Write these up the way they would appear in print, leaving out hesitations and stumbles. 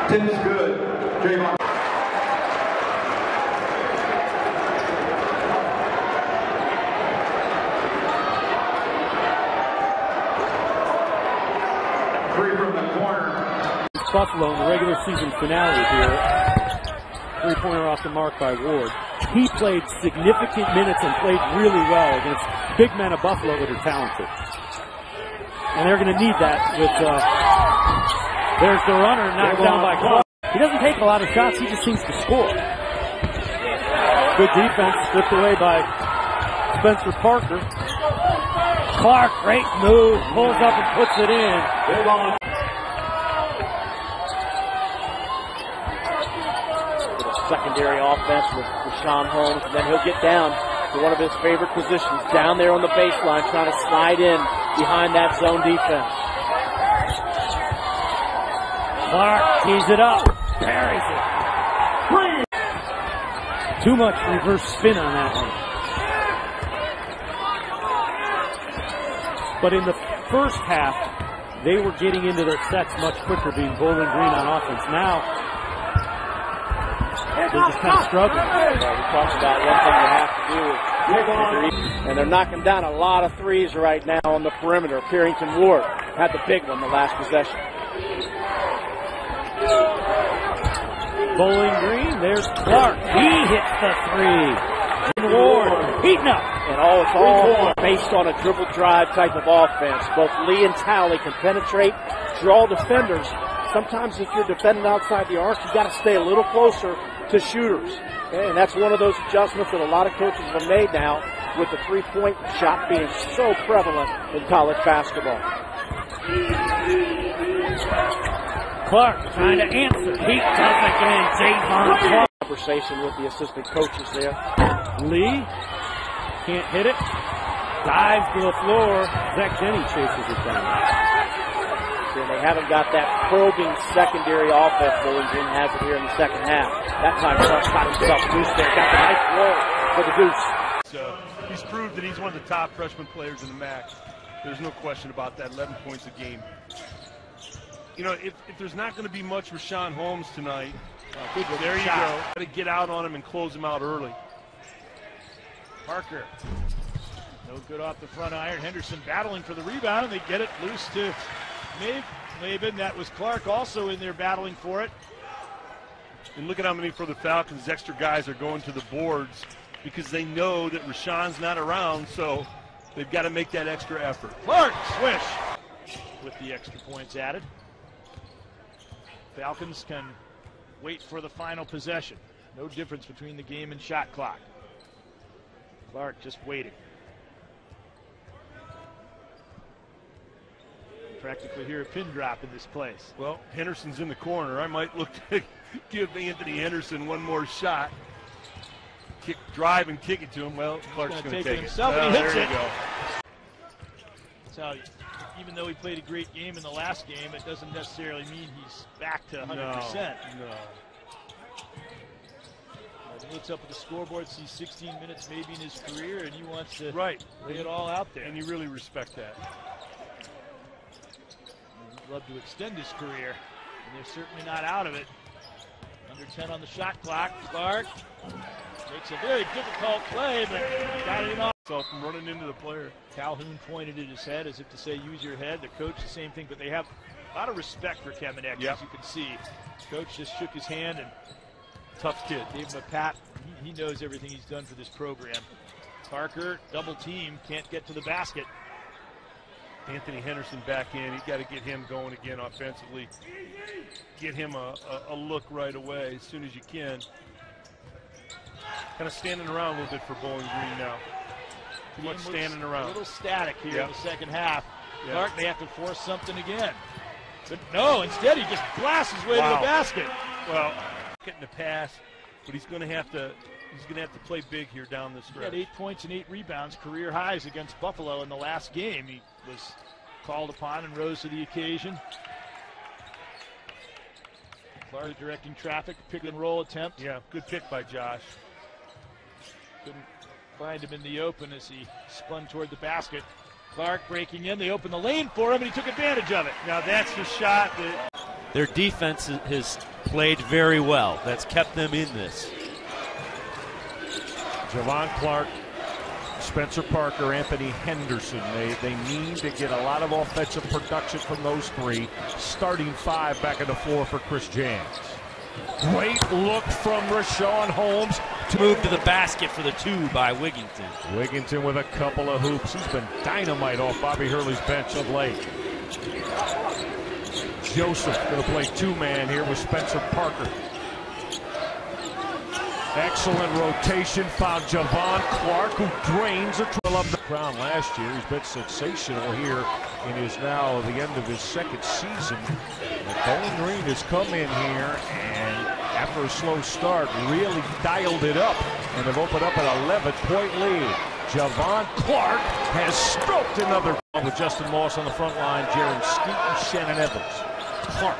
Tim's good. Jehvon. Three from the corner. Buffalo in the regular season finale here. Three-pointer off the mark by Ward. He played significant minutes and played really well against big men of Buffalo that are talented. And they're going to need that with, there's the runner knocked down by Clarke. He doesn't take a lot of shots, he just seems to score. Good defense, stripped away by Spencer Parker. Clarke, great move, pulls up and puts it in. Secondary offense with Richaun Holmes, and then he'll get down to one of his favorite positions, down there on the baseline, trying to slide in behind that zone defense. Clarke tees it up, buries it. Too much reverse spin on that one. But in the first half, they were getting into their sets much quicker, being Bowling Green on offense. Now, they're just kind of struggling. We talked about one thing you have to do is, and they're knocking down a lot of threes right now on the perimeter. Carrington Ward had the big one the last possession. Bowling Green, there's Clarke. He hits the three. Ward heating up. And it's all based on a dribble drive type of offense. Both Lee and Talley can penetrate, draw defenders. Sometimes if you're defending outside the arc, you've got to stay a little closer to shooters. And that's one of those adjustments that a lot of coaches have made now with the three-point shot being so prevalent in college basketball. Clarke trying to answer. He does again. Jehvon Clarke. Conversation with the assistant coaches there. Lee can't hit it. Dives to the floor. Zach Denny chases it down. And they haven't got that probing secondary offense Bowling Green has it here in the second half. That time Clarke got himself loose there. Got the nice roll for the Goose. So he's proved that he's one of the top freshman players in the MAC. There's no question about that. 11 points a game. You know, if there's not going to be much Richaun Holmes tonight, there you go. Got to get out on him and close him out early. Parker, no good off the front iron. Henderson battling for the rebound, and they get it loose to Maben. That was Clarke also in there battling for it. And look at how many for the Falcons extra guys are going to the boards because they know that Rashawn's not around, so they've got to make that extra effort. Clarke, swish, with the extra points added. Falcons can wait for the final possession. No difference between the game and shot clock. Clarke just waiting. Practically hear a pin drop in this place. Well, Henderson's in the corner. I might look to give Anthony Henderson one more shot. Drive and kick it to him. Well, Clarke's going to take it himself, and he hits there it. You go. That's how, even though he played a great game in the last game, it doesn't necessarily mean he's back to 100%. No. He looks up at the scoreboard, sees 16 minutes maybe in his career, and he wants to lay it all out there. And you really respect that. He'd love to extend his career, and they're certainly not out of it. Under 10 on the shot clock. Clarke makes a very difficult play, but got it off. So from running into the player. Calhoun pointed at his head as if to say, use your head. The coach, the same thing, but they have a lot of respect for Kevin X, as you can see. Coach just shook his hand and tough kid. Gave him a pat. He knows everything he's done for this program. Parker, double team, can't get to the basket. Anthony Henderson back in. He's got to get him going again offensively. Get him a look right away as soon as you can. Kind of standing around a little bit for Bowling Green now. Too much standing around. A little static here in the second half. Clarke may have to force something again. But no, instead he just blasts his way to the basket. Well, getting the pass, but he's going to have to play big here down the stretch. He had 8 points and 8 rebounds, career highs against Buffalo in the last game. He was called upon and rose to the occasion. Clarke directing traffic, pick and roll attempt. Yeah, good pick by Josh. Couldn't find him in the open as he spun toward the basket. Clarke breaking in, they opened the lane for him and he took advantage of it. Now that's the shot that Their defense has played very well. That's kept them in this. Jehvon Clarke, Spencer Parker, Anthony Henderson. They need to get a lot of offensive production from those three. Starting five back in the floor for Chris Jans. Great look from Rashawn Holmes. To move to the basket for the two by Wigginton. Wigginton with a couple of hoops. He's been dynamite off Bobby Hurley's bench of late. Joseph going to play two-man here with Spencer Parker. Excellent rotation. Found Jehvon Clarke, who drains a trail of the crown last year. He's been sensational here in his now the end of his second season. And Bowling Green has come in here and after a slow start really dialed it up and have opened up an 11-point lead. Jehvon Clarke has stroked another with Justin Moss on the front line, Jaron Skeeton, Shannon Evans. Clarke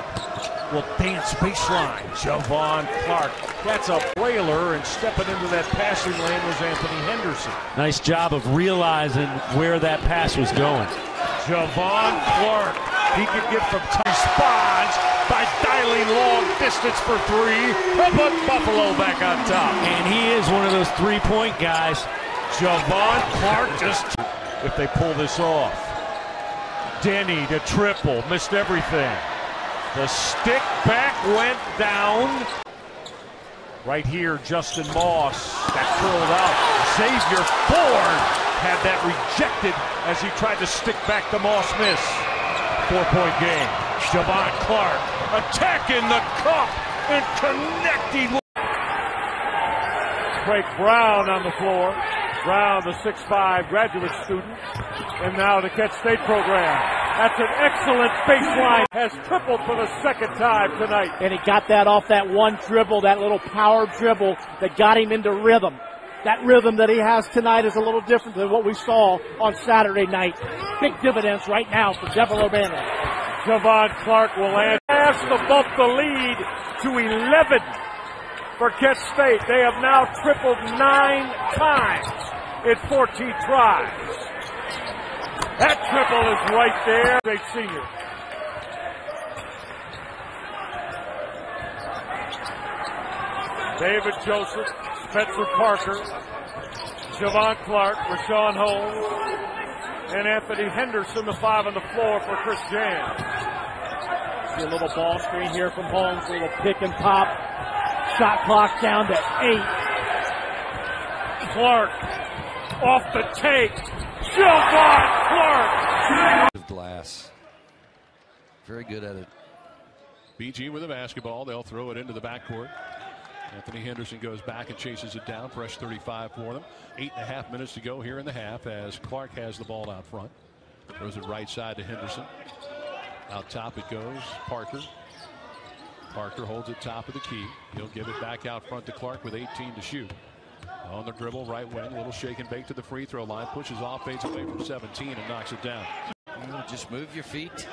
will dance baseline. Jehvon Clarke. That's a whaler, and stepping into that passing lane was Anthony Henderson. Nice job of realizing where that pass was going. Jehvon Clarke. He can get from time. Responds by dialing long distance for three. But Buffalo back on top. And he is one of those three-point guys. Jehvon Clarke just, if they pull this off. Denny to triple, missed everything. The stick back went down. Right here, Justin Moss got curled out. Xavier Ford had that rejected as he tried to stick back the Moss miss. 4-point game. Jehvon Clarke attacking the cup and connecting. Craig Brown on the floor. Brown, the 6'5" graduate student, and now the Kent State program. That's an excellent baseline. Has tripled for the second time tonight. And he got that off that one dribble, that little power dribble that got him into rhythm. That rhythm that he has tonight is a little different than what we saw on Saturday night. Big dividends right now for Jefferson Urbana. Jehvon Clarke will ask to bump the lead to 11 for Kent State. They have now tripled 9 times in 14 tries. That triple is right there. State senior. David Joseph, Spencer Parker, Jehvon Clarke, Rashawn Holmes, and Anthony Henderson, the 5 on the floor for Chris Jans. See a little ball screen here from Holmes, a little pick and pop. Shot clock down to 8. Clarke off the take. Jehvon Clarke. Glass. Very good at it. BG with the basketball. They'll throw it into the backcourt. Anthony Henderson goes back and chases it down. Fresh 35 for them. 8.5 minutes to go here in the half as Clarke has the ball out front. Throws it right side to Henderson. Out top it goes. Parker. Parker holds it top of the key. He'll give it back out front to Clarke with 18 to shoot. On the dribble, right wing, a little shake and bake to the free throw line. Pushes off, fades away from 17 and knocks it down. Just move your feet.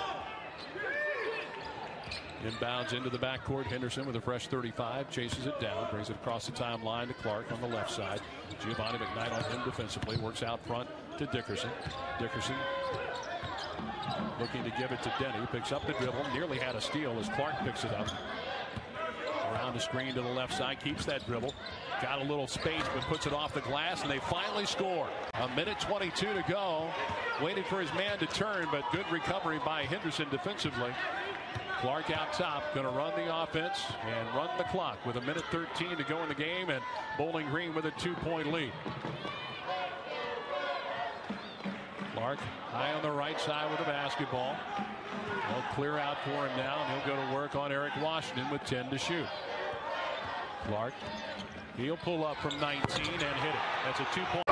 Inbounds into the backcourt. Henderson with a fresh 35. Chases it down. Brings it across the timeline to Clarke on the left side. Giovanni McKnight on him defensively. Works out front to Dickerson. Dickerson looking to give it to Denny. Picks up the dribble. Nearly had a steal as Clarke picks it up. Around the screen to the left side. Keeps that dribble. Got a little space but puts it off the glass and they finally score. 1:22 to go. Waiting for his man to turn, but good recovery by Henderson defensively. Clarke out top, going to run the offense and run the clock with 1:13 to go in the game, and Bowling Green with a 2-point lead. Clarke high on the right side with the basketball. They'll clear out for him now, and he'll go to work on Eric Washington with 10 to shoot. Clarke, he'll pull up from 19 and hit it. That's a 2-point.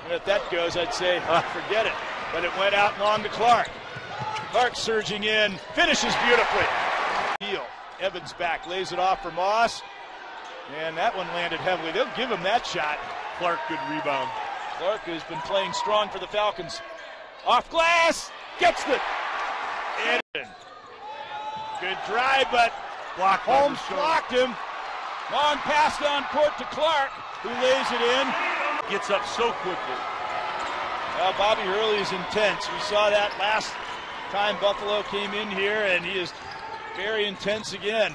And if that goes, I'd say, forget it. But it went out long to Clarke. Clarke surging in, finishes beautifully. Heel. Evans back, lays it off for Moss. And that one landed heavily. They'll give him that shot. Clarke, good rebound. Clarke has been playing strong for the Falcons. Off glass, gets it. And good drive, but Holmes blocked him. Long pass down court to Clarke, who lays it in. Gets up so quickly. Well, Bobby Hurley is intense. We saw that last time Buffalo came in here, and he is very intense again.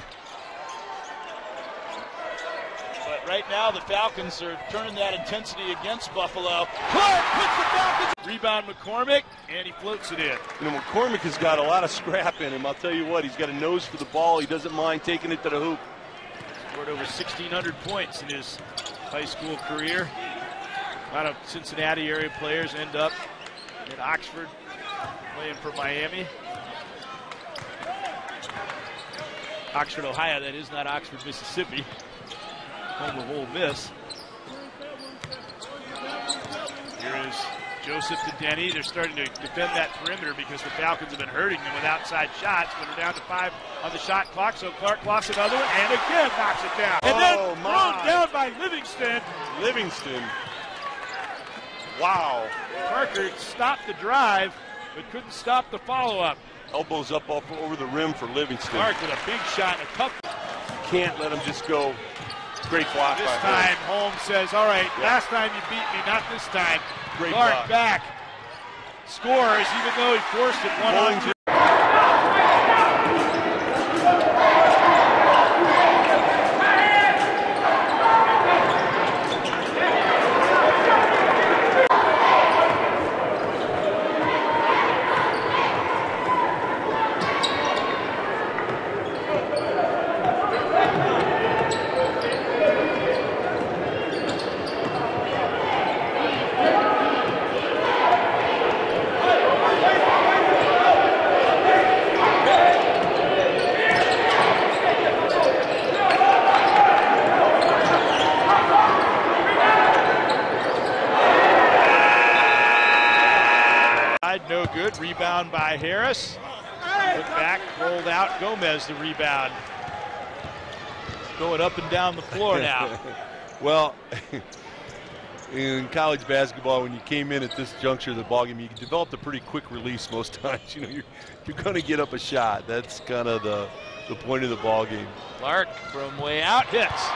But right now, the Falcons are turning that intensity against Buffalo. Clarke puts the Falcons. Rebound McCormick, and he floats it in. You know, McCormick has got a lot of scrap in him. I'll tell you what, he's got a nose for the ball. He doesn't mind taking it to the hoop. Scored over 1,600 points in his high school career. A lot of Cincinnati area players end up in Oxford playing for Miami. Oxford, Ohio, that is, not Oxford, Mississippi. Home of Ole Miss. Here is Joseph to Denny. They're starting to defend that perimeter because the Falcons have been hurting them with outside shots. But they're down to 5 on the shot clock, so Clarke lost another one and again knocks it down. And then thrown down by Livingston. Livingston. Wow. Parker stopped the drive, but couldn't stop the follow-up. Elbows up over the rim for Livingston. Clarke with a big shot and a tough. Can't let him just go. Great block This by time, Holmes says, all right, last time you beat me, not this time. Great Clarke block. back. Scores, even though he forced it 1-on-2. No good. Rebound by Harris. Put back, rolled out. Gomez the rebound. Going up and down the floor now. Well, in college basketball, when you came in at this juncture of the ballgame, you developed a pretty quick release most times. You know, you're going to get up a shot. That's kind of the point of the ballgame. Clarke from way out hits.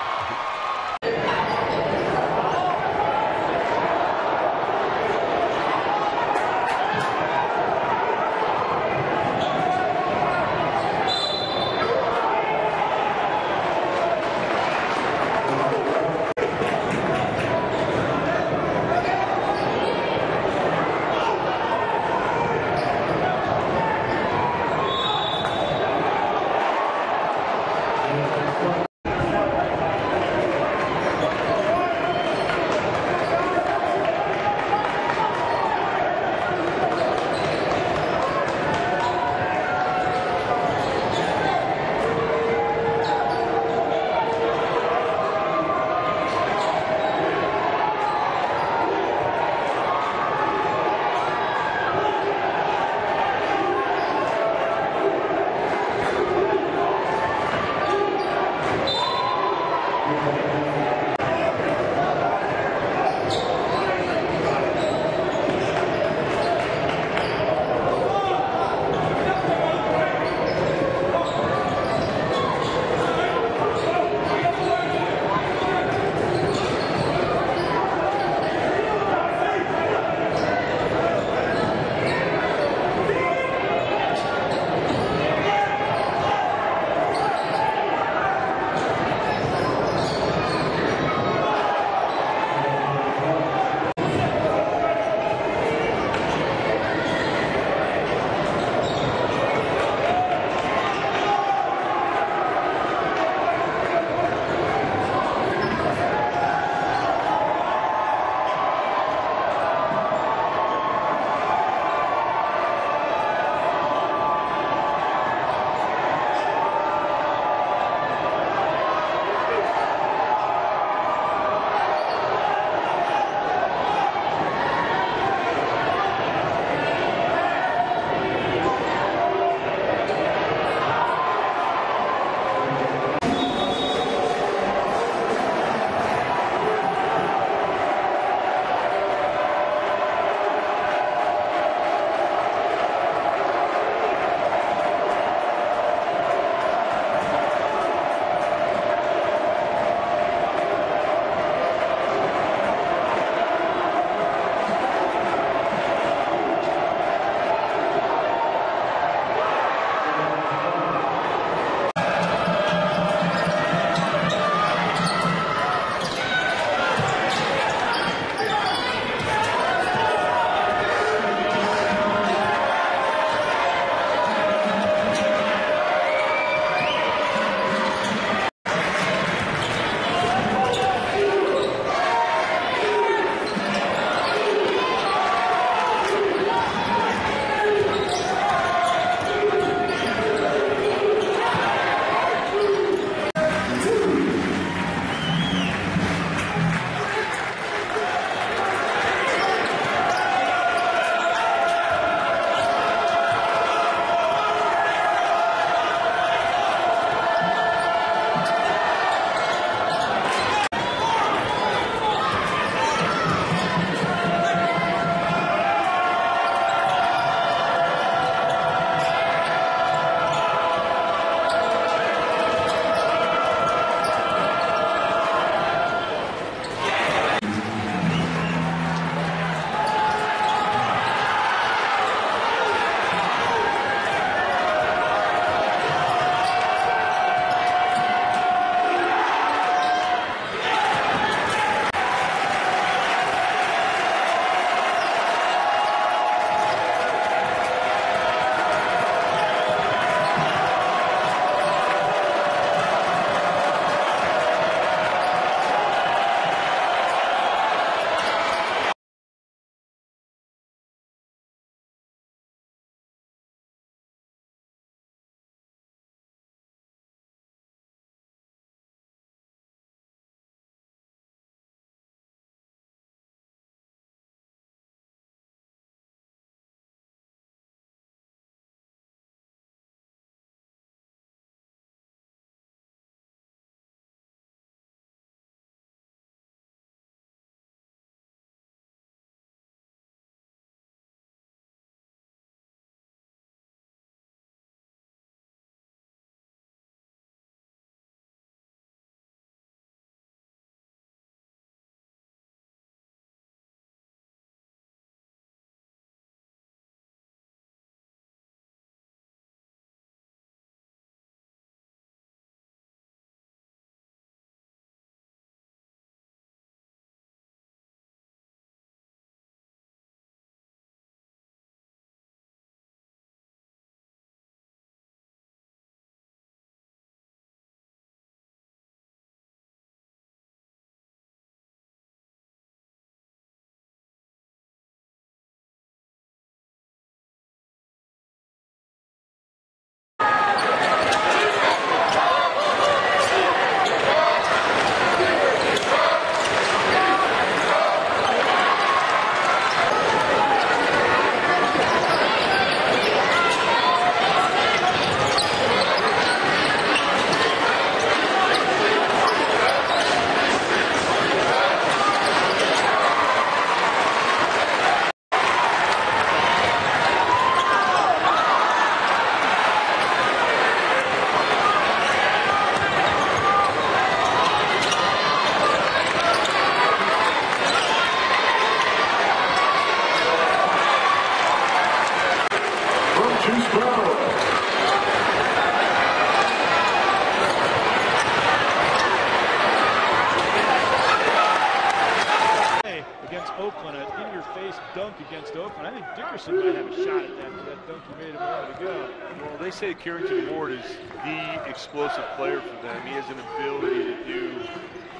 in-your-face dunk against Oakland. I think Dickerson might have a shot at that dunk he made a moment ago. Well, they say Carrington Ward is the explosive player for them. He has an ability to do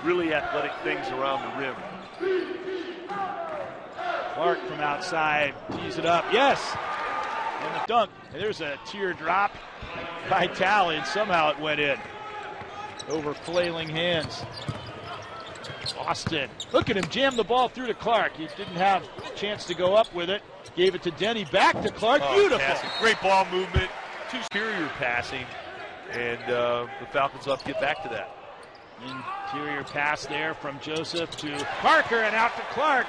really athletic things around the rim. Clarke from outside, tees it up, yes! And the dunk, and there's a teardrop by Talley, and somehow it went in. Over flailing hands. Austin, look at him jam the ball through to Clarke. He didn't have a chance to go up with it. Gave it to Denny, back to Clarke, beautiful! Passing. Great ball movement, too superior passing, and the Falcons will have to get back to that. Interior pass there from Joseph to Parker and out to Clarke.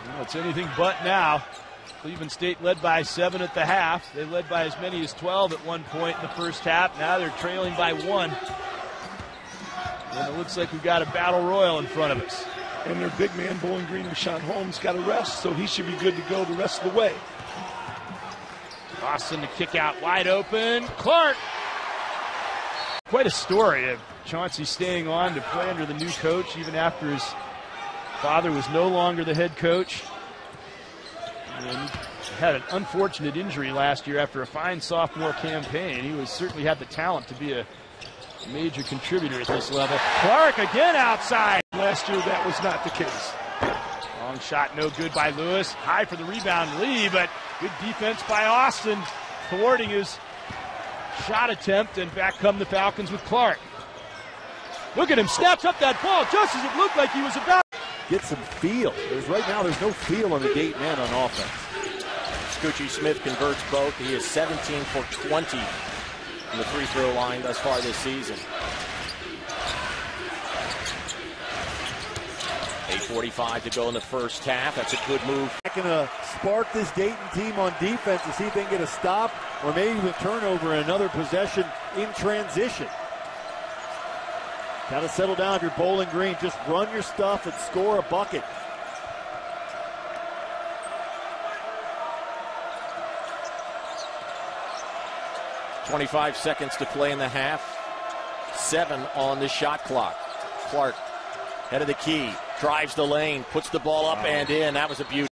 Well, it's anything but now. Cleveland State led by 7 at the half. They led by as many as 12 at one point in the first half. Now they're trailing by 1. And it looks like we've got a battle royal in front of us. And their big man, Bowling Green, Rashawn Holmes, got a rest, so he should be good to go the rest of the way. Austin to kick out wide open. Clarke. Quite a story of Chauncey staying on to play under the new coach even after his father was no longer the head coach. And had an unfortunate injury last year after a fine sophomore campaign. He certainly had the talent to be a major contributor at this level. Clarke again outside. Last year that was not the case. Long shot, no good by Lewis. High for the rebound, Lee, but good defense by Austin, thwarting his shot attempt, and back come the Falcons with Clarke. Look at him snatch up that ball just as it looked like he was about. Get some feel. Right now there's no feel on the Dayton end on offense. Scoochie Smith converts both. He is 17 for 20 from the free throw line thus far this season. 8:45 to go in the first half. That's a good move. Going to spark this Dayton team on defense to see if they can get a stop or maybe even turnover and another possession in transition. Got to settle down if you're Bowling Green. Just run your stuff and score a bucket. .25 seconds to play in the half. 7 on the shot clock. Clarke, head of the key, drives the lane, puts the ball up and in. That was a beauty.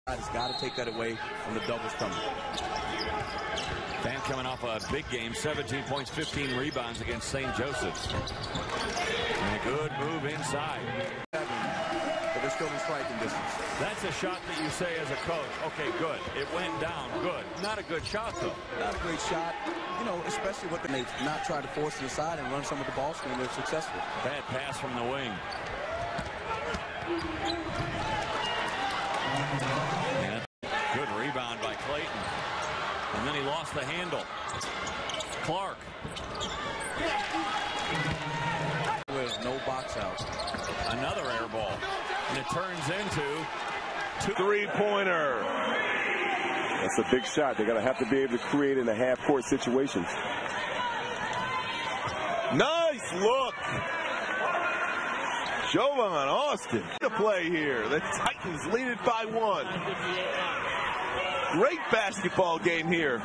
Has got to take that away from the doubles coming. Van coming off a big game, 17 points, 15 rebounds against St. Joseph's. And a good move inside. But they're still in striking distance. That's a shot that you say as a coach, okay, good. It went down, good. Not a good shot, though. Not a great shot. You know, especially what they not try to force it aside and run some of the ball screen. They're successful. Bad pass from the wing. And good rebound by Clayton. And then he lost the handle. Clarke. With no box out. Another air ball. And it turns into three-pointer. That's a big shot. They're going to have to be able to create in the half-court situations. Nice look. Jehvon Austin to play here. The Titans lead it by 1. Great basketball game here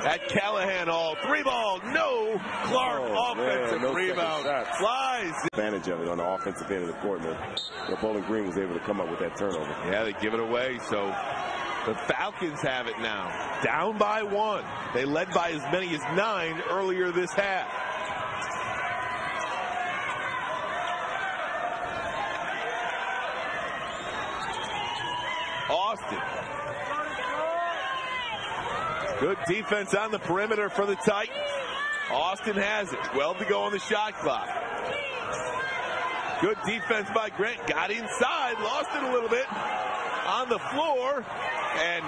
at Callahan Hall. 3-ball, no. Clarke offensive rebound. Flies. Advantage of it on the offensive end of the court, man. Bowling Green was able to come up with that turnover. Yeah, they give it away, so the Falcons have it now. Down by 1. They led by as many as 9 earlier this half. Austin. Good defense on the perimeter for the Titans. Austin has it. 12 to go on the shot clock. Good defense by Grant. Got inside, lost it a little bit on the floor, and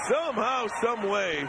somehow, some way,